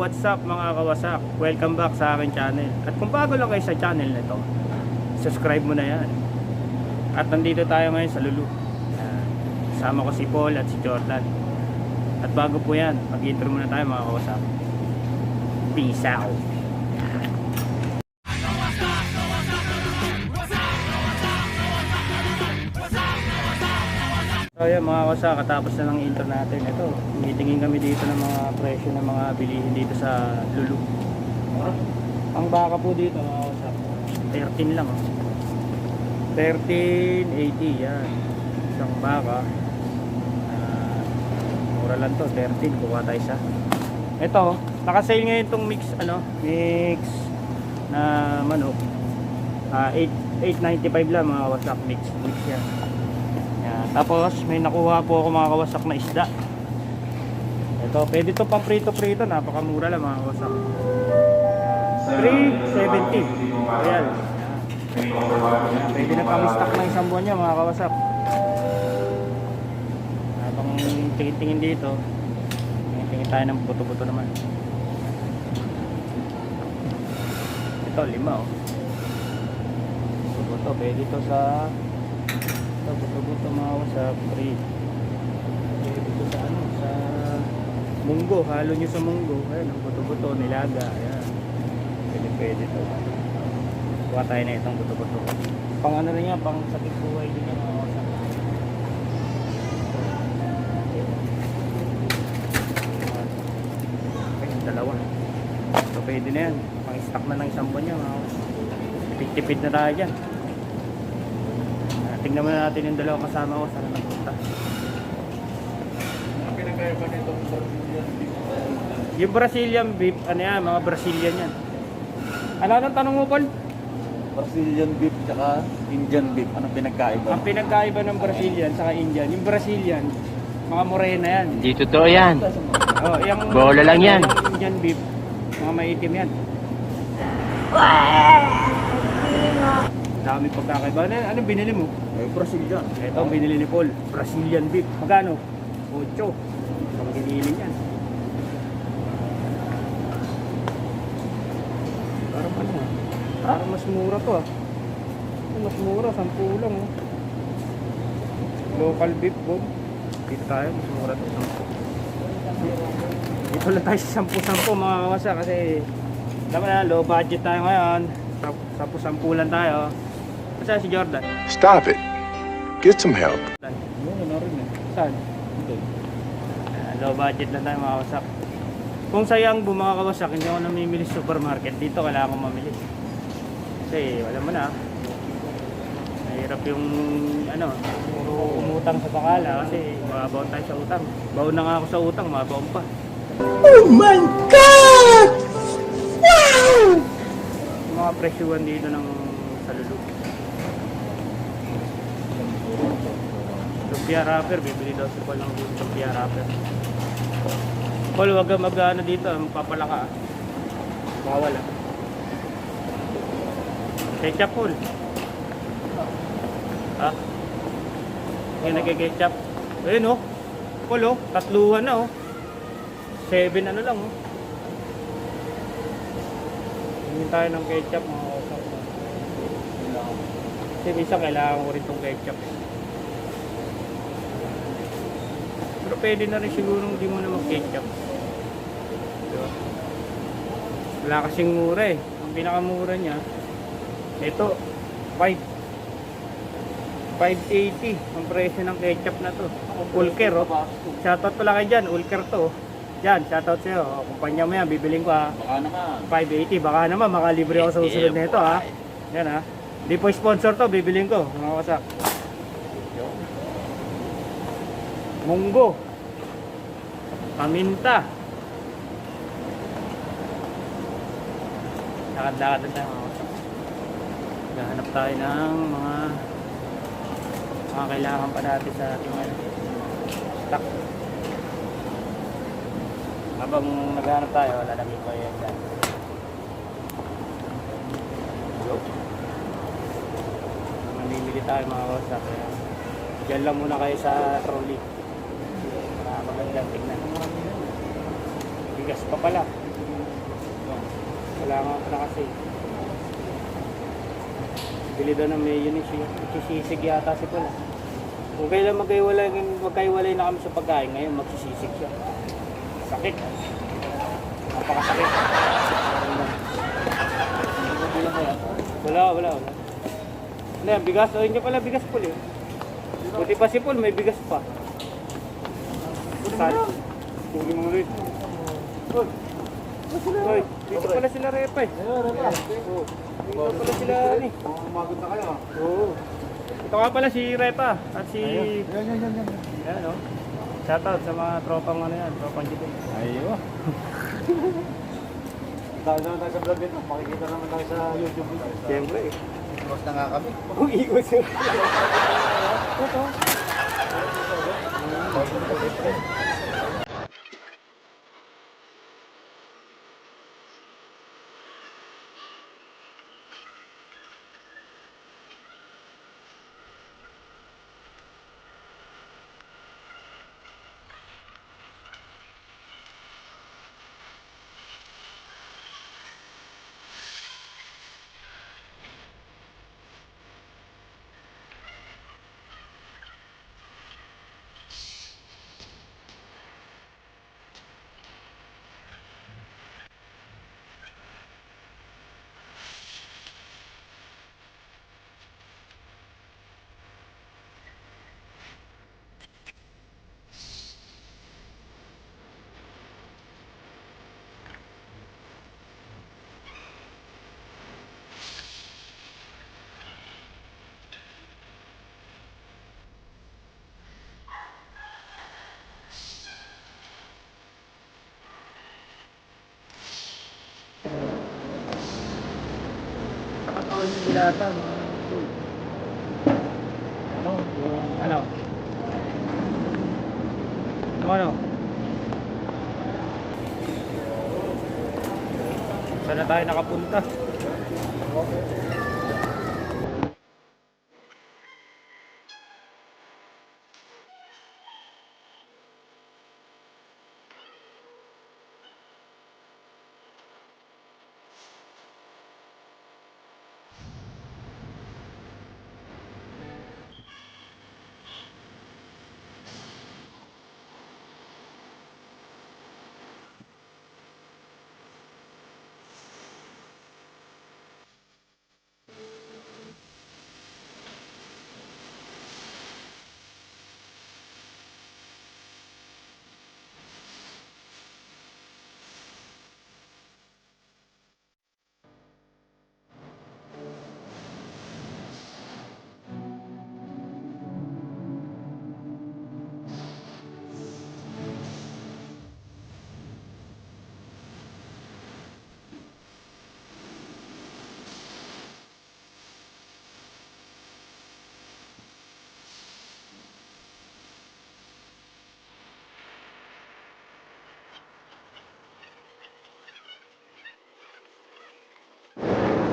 what's up mga kawasak? Welcome back sa aking channel. At kung bago lang kayo sa channel na to, subscribe mo na yan. At nandito tayo ngayon sa Lulu. Kasama ko si Paul at si Jordan. At bago po yan, mag-intro muna tayo mga kawasak. Peace out. So yan mga kawasak, katapos na ng intro natin. Ito, tumitingin kami dito ng mga presyo ng mga bilihin dito sa Lulu. Ang baka po dito mga kawasak, 13 lang. 13.80 yan. Isang baka. Mura lang to, 13. Kuha tayo isa. Ito, naka-sale ngayon itong mix na manok. 8.95 lang mga kawasak, mix yan. Tapos may nakuha po ako mga kawasak na isda. Ito, pwede to pang prito-prito, napakamura lang mga kawasak. 3.70. Ayan. Pwede na pang stock ng isang buwan niya mga kawasak. Habang tingin-tingin dito, tingin tayo ng buto-buto naman. Ito, 5 oh. Buto-buto, pwede to sa buto-buto mga kawasak, 3. Pwede to sa ano, sa munggo, halo nyo sa munggo. Ayan, ang buto-buto, nilaga. Ayan. Pwede to. Kuha tayo na itong buto-buto. Pang ano rin yan, pang sakit buhay din yan mga kawasak. Okay, dalawa. So pwede na yan, pang stock na ng isang buwan niya mga kawasak. Tipid-tipid na tayo dyan. Tingnan muna natin yung dalawang kasama ko. Sana nagpunta. Ang pinagkaiba nitong Brazilian beef? Yung Brazilian beef, ano yan, mga Brazilian yan. Ano ang tanong mo, Paul? Brazilian beef tsaka Indian beef. Anong pinagkaiba? Ang pinagkaiba ng Brazilian saka Indian, yung Brazilian, mga morena yan. Hindi totoo yan. Oh, yung Bola lang yan. Yung Indian beef, mga maitim yan. Dami pagkakaiba. Ano binili mo? Brazilian. Ito ang binili ni Paul, Brazilian beef. Magkano? 8. Ang binili niyan. Parang ano ah? Parang mas mura to ah. Mas mura, 10 lang oh. Local beef po. Dito tayo, mas mura to, 10. Dito lang tayo sa 10-10 mga kawasa kasi tama na, low budget tayo ngayon. 10 lang tayo. Saan si Jordan? Stop it. Get some help. Oo, na rin eh. Saan? Hindi. Low budget lang tayo mga kawasak. Kung sayang mga kawasak, hindi ako namimili sa supermarket. Dito kailangan ko mamili. Kasi wala mo na. Mahirap yung ano, puro umutang sa pakala kasi mababaon tayo sa utang. Baon na nga ako sa utang, mababaon pa. Oh my God! Wow! Mga presyuhan dito ng sa Lulu. Lumpia wrapper, bibili daw si Paul ng lumpia wrapper. Paul, wag ka mag-ano dito, magpapala ka. Bawal ah. Ketchup, Paul. Ha? Yung nag-ketchup. Ayun oh. Paul oh, 3 na oh. 7 ano lang oh. Hindi tayo ng ketchup mga kausap. Kasi minsan kailangan ko rin itong ketchup. Pero pwede na rin siguro hindi mo na mag-ketchup. Diba? Wala kasing mura eh. Ang pinakamura niya, ito, 5.80 ang presyo ng ketchup na to. Ulker oh. Shoutout pala kayo dyan, Ulker to. Yan, shoutout sa'yo. Kumpanya mo yan, bibiling ko ha. Baka naman. 580, baka naman makalibre ako sa susunod nito ha. Yan ha. Hindi po sponsor to, bibiling ko. Mga kawasak. Munggo. Paminta. Lakad-lakad na tayo mga kawasak. Gahanap tayo ng mga kailangan pa natin sa ating stock. Habang naghahanap tayo, lalagay ko yan dyan. Mamimili tayo mga kawasak. Diyan lang muna kayo sa trolley. Para magandang tignan. Bigas pa pala. Wala nga pala kasi. Bili daw ng mayonnaise yun. Magsisisig yata si Paul. Kung kailan magkaiwalay na kami sa pagkain, ngayon magsisisig siya. Sakit. Napakasakit. Wala. Ano yan, bigas? O, hindi pala bigas Paul eh. Buti pa si Paul, may bigas pa. Saan? Huli mo ulit. Paul. Hoy, dito pala sila Repa eh. Oo. Dito pala sila ni. Umagod na kayo. Oo. Ito nga pala si Repa at si... Yan. Yan o. Shoutout sa mga tropang ano yan, tropang dito. Ayo. Dahil naman tayo sa vlog nito, makikita naman tayo sa YouTube nito. Siyempre eh. Ikos na nga kami. Kung ikot siya. Ito. Nakataon yung dilata. Ano? Ano? Ano? Saan na tayo nakapunta?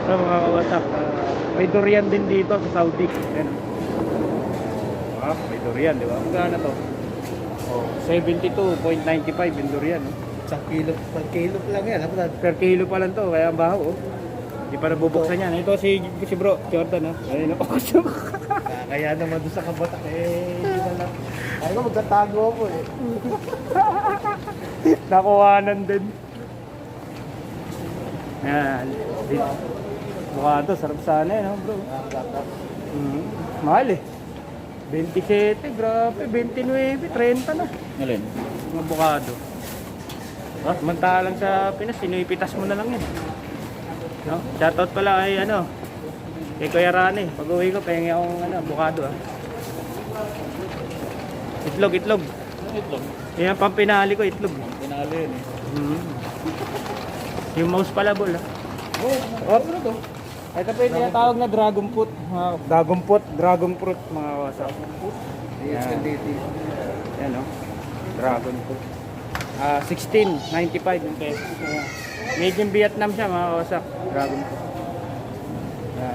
So mga kawasak, may durian din dito sa Saudi. Ayan. May durian, di ba? Magkano to? Oh, 72.95 yung durian. Isang kilo, per kilo lang yan. Per kilo pa lang to, kaya ang baho. Hindi pa nabubuksan yan. Ito si bro, Jordan. Ayun ako. Kaya naman doon sa kabatak hindi na lang. Ayaw ko magtatago ako eh. Nakuhanan din. Yan. Mukha to, sarap sana no bro. Mahal eh. 27, grabe. 29, 30 na. Alin? Mga avocado. Samantalang sa Pinas, sinuipitas mo na lang yan. No? Shoutout pala kay kay Kuya Rani. Pag uwi ko, pahingi akong avocado Itlog. Itlog? Yan ang pampinali ko, itlog. Pinali yun eh. Yung mouse pala bol Oo, ano to? Ito pa yung tinatawag na dragon fruit. Dragon fruit mga kawasak. Yan dragon fruit. 16.95 yung pesos. Made in Vietnam siya mga kawasak. Dragon fruit.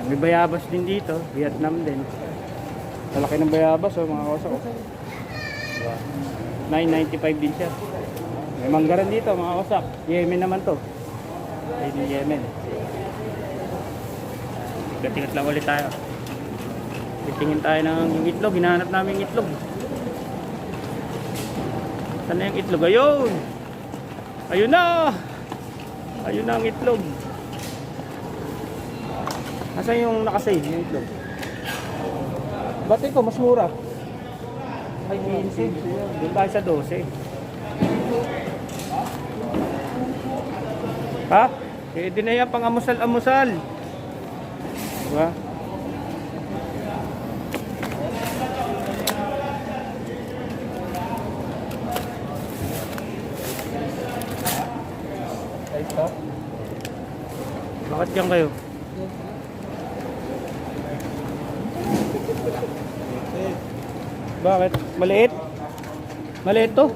May bayabas din dito. Vietnam din. Malaki ng bayabas mga kawasak. 9.95 din siya. May manggaran dito mga kawasak. Yemen naman to. Lady Yemen. Tingat lang ulit tayo. Titingin tayo ng itlog. Hinahanap namin yung itlog. Saan na yung itlog? Ayun! Ayun na! Ayun na ang itlog. Nasaan yung nakasave yung itlog? Ba't ito? Mas mura. Ay, 15. Doon tayo sa 12. Ha? Pwede na yan pang amusal-amusal. Diba? Bakit yan kayo? Bakit? Maliit? Maliit to?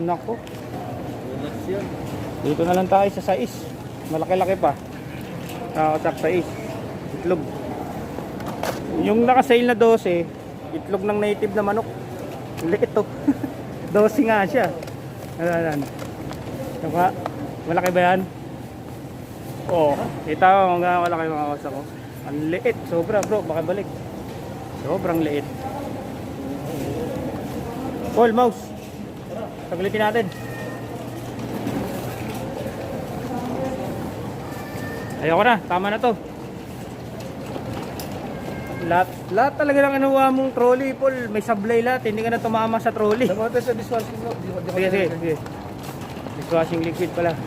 Nako. Dito na lang tayo sa sais. Malaki-laki pa. Nakasak sais. Itlog. Yung naka-sale na 12, itlog ng native na manok. Liit to. 12 nga siya. Ayan. Saka, malaki ba yan? Oo. Kita mo mga malaki mga kawas ako. Ang liit. Sobra bro. Baka balik. Sobrang liit. Paul, mouse. Taglitin natin. Ayoko na. Tama na to. Lahat talaga ng anuwa mong trolley, Paul. May sablay lahat. Hindi ka na tumama sa trolley. Tama tayo sa dishwashing mo. Sige. Dishwashing liquid pala.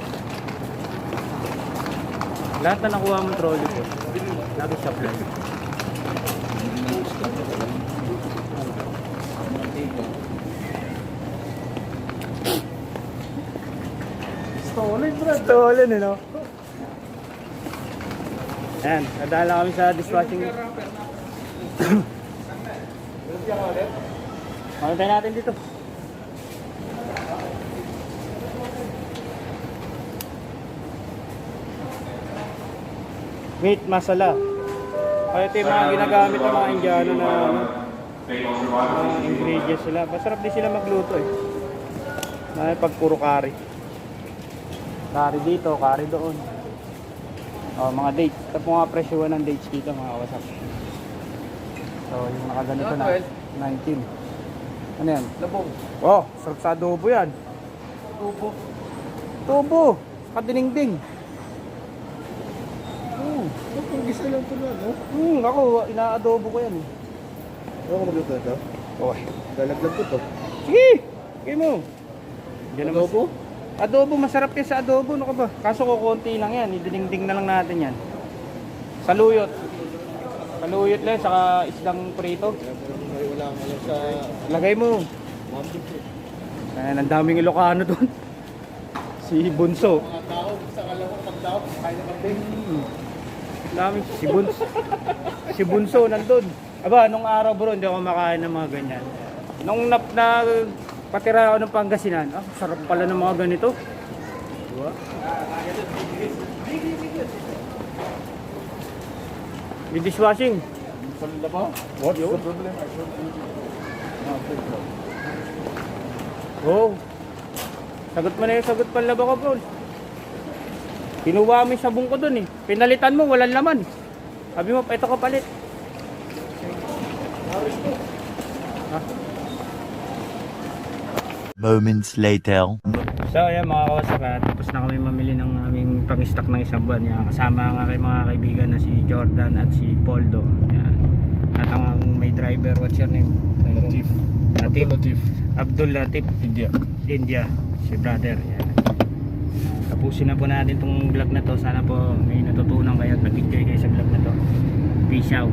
Lahat na nakuha mong trolley po. Lagi supply. Stolen, bro. Stolen, no? Ayan, nadala kami sa dishwashing. Makintay natin dito. Meat masala. Kaya ito yung mga ginagamit ng mga Indiano na ingredients sila. Masarap din sila magluto eh. Dahil pag puro curry. Curry dito, curry doon. Mga dates. Ito po nga presyo ng dates dito mga kawasak. So yung nakaganito na 19. Ano yan? Labong. Oh, sarap sa adobo yan. Tubo. Tubo. Kadiningding. Kung gusto lang ito na, no? Ako, ina-adobo ko yan eh. Ano ko magluto ito? Okay. Dalaglag ko to. Sige! Sige mo. Diyan naman. Adobo? Adobo, masarap yan sa adobo. Ano ka ba? Kaso ko konti lang yan. Idiningding na lang natin yan. Saluyot. Saluyot lang, saka isdang prito. Wala nga lang sa... Lagay mo. Ayan, ang daming Ilocano doon. Si Bunso. Mga tao, sa kalawang pagtao, kaya na kambing. Dami si Bunso nandun. Aba, nung araw bro, hindi ako makain ng mga ganyan. Nung patira ako ng Pangasinan, sarap pala ng mga ganito. Diba? May dishwashing. Pala ba? What's the problem? Oh. Sagot mo na yung sagot pala ba ko, bro? Kinuha mo yung sabong ko dun eh. Pinalitan mo, walang laman. Sabi mo, ito ko palit. Ha? Moments later. So ayan mga kawasaka, tapos na kami mamili ng aming pang-stock ng isang buwan. Yan, kasama nga kay mga kaibigan na si Jordan at si Poldo. Yan. At ang may driver, what's your name? Latif. Latif. Abdul Latif. India. Si brother. Yan. Tapusin na po natin tong vlog na to. Sana po may natutunan kayo at nag-enjoy kayo sa vlog na to. Peace out.